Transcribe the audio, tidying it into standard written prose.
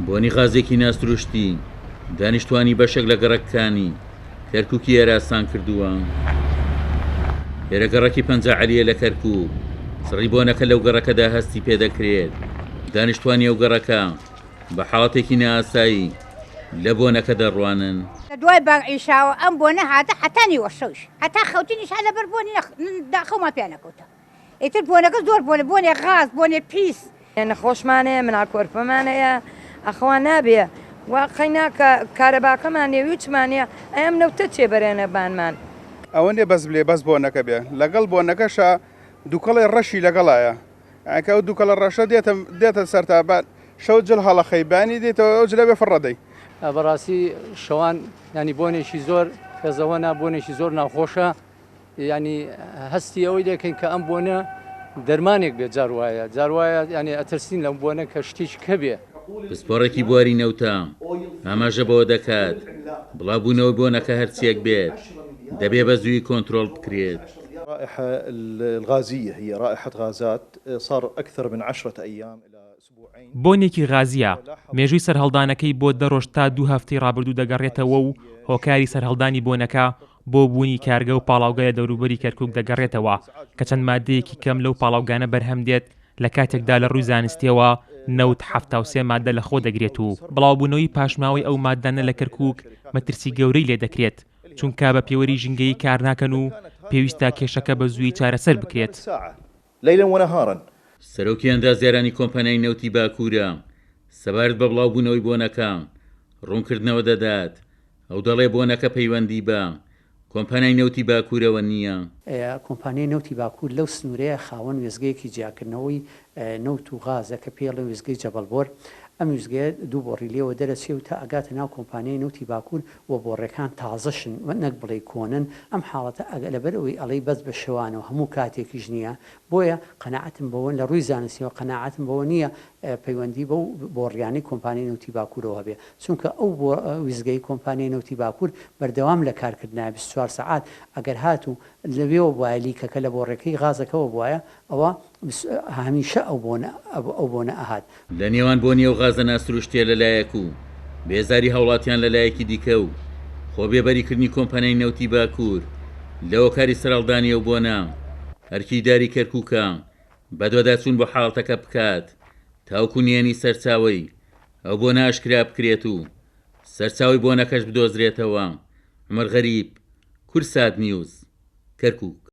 بۆنی غازێکی ناستروشتی دانیشتوانی بەشێک لە گەڕەکەکانی کەرکووکی ئێراسان کردووە. هێرەگەڕەکی پەنجە عەلیە لە کەرکووک سڕی بۆنەکە لەو گەڕەکەدا هەستی پێدەکرێت. دانیشتوانی ئەو گەڕەکە بە حاڵەتێکی نائاسایی لە بۆنەکە دەڕوانن. دوای باعیشاوە ئەم بۆنە هاتە حتانی وەشەوش هەتا خەوتنیش لە بەر بۆنی داخەوما پێ نەکەوتە. ئیتر بۆنەکە زۆر بۆنێ غاز بۆنێ پیس نەخۆشمانەیە مناکۆرپەمانەیە ئەخوا نابێ واقعینا کارەباکەمانێ وچمانە ئەم نەوتە چێبەرێنە بانمان ئەوە نێ بەس بلێ بەس بۆنەکە بێ لەگەڵ بۆنەکەشە دووکەڵی ڕەشی لەگەڵایە ئەکە ئەو دووکەڵە ڕەشە دێتە سەرتابات شەو جل هەڵە خەیبانی دێتەوە ئەو جلە بێ فڕەدەی. بەڕاستی شەوان ینی بۆنێکی زۆر کەزەوەنا بۆنێکی زۆر ناخۆشە ینی هەستی ئەوەی دەکەین کە ئەم بۆنە دەرمانێک بێت جاروایە ینی ئەترسین لەم بۆنە کە شتێک کە بێ. پسپۆڕێکی بواری نەوتە ئاماژە بەوە دەکات بڵاوبوونەوەی بۆنەکە هەرچیەک بێت دەبێ بە زووی کۆنتڕۆڵ بکرێت. الرائحة الغازية هي رائحة غازات صار أكثر من 10 أيام إلى أسبوعين. بۆنێکی غازیە مێژووی سەرهەڵدانەکەی بۆ 2 ڕۆژ تا 2 هەفتەی ڕابردوو دەگەڕێتەوە و هۆکاری سەرهەڵدانی بۆنەکە بۆ بوونی کارگە و پاڵاوگای دەوروبەری کەرکووک دەگەڕێتەوە کە چەند مادەیەکی کەم لەو پاڵاوگانە بەرهەم دێت لە کاتێکدا لە ڕووی زانستیەوە 93 مادە لە خۆ دەگرێت و بڵاوبوونەوەی پاشماوەی ئەو مادانە لە کەرکووک مەترسی گەورەی لێ دەکرێت چونکە بە پێوەری ژنگەی کار ناکەن و پێویستە کێشەکە بە زووی چارەسەر بکرێت. ليلا ونهارا. سەرۆکی ئەندازیارانی کۆمپانیای نەوتی باکوورە سەبارەت بە بڵاوبوونەوەی بۆنەکە ڕوونکردنەوە دەدات. ئەو دەڵێ بۆنەکە پەیوەندی بە کۆمپانیای نەوتی باکوورەوە نییە. کۆمپانیای نەوتی باکوور لەو سنوورەیە خاوەن وێزگەیەکی جیاکردنەوەی نەوت و غازە کە پێڵە وێزگەی جەبەڵبۆر ئەم وێزگەیە دوو بۆڕی لێوە دەرەچێ و تا ئەگاتە ناو کۆمپانیای نەوتی باکوور و بۆڕەکان تازەشن نەک بڵێ کۆنن ئەم حاڵەتە لەبەر ئەوەی ئەڵەی بەس بە شەوانەوە هەموو کاتێکیش نییە بۆیە قەناعەتم بەوە لە ڕووی زانستیەوە قەناعەتم بەوە نییە پەیوەندی بە بۆڕیانی کۆمپانیای نەوتی باکوورەوە بێ چونکە ئەو وێزگەی کۆمپانیای نەوتی باکوور بەردەوام لە کارکردنای 24 سەعات ئەگەر هات و لەوێەوە وایە لیکەکە لە بۆڕەکەی غازەکەەوە وایە ئەوە هەمیشە ئەو بۆنە ئەهات لە نێوان بۆنی ئەو غازە ناسروشتێ لەلایەک و بێزاری هاوڵاتیان لەلایەکی دیکە و خۆبێبەریکردنی کۆمپانیای نەوتی باکوور لەوە کاری سەرهەڵدانی ئەو بۆنە هەرکیداری کەرکووکە بەدواداچوون بۆ حاڵەتەکە بکات تاوکو نێنی سەرچاوی ئەو بۆنە ئاشکرا بکرێت و سەرچاوی بۆنەکەش بدۆزرێتەوە. عومەر غەریب، کورسات نیوز، کەرکووک.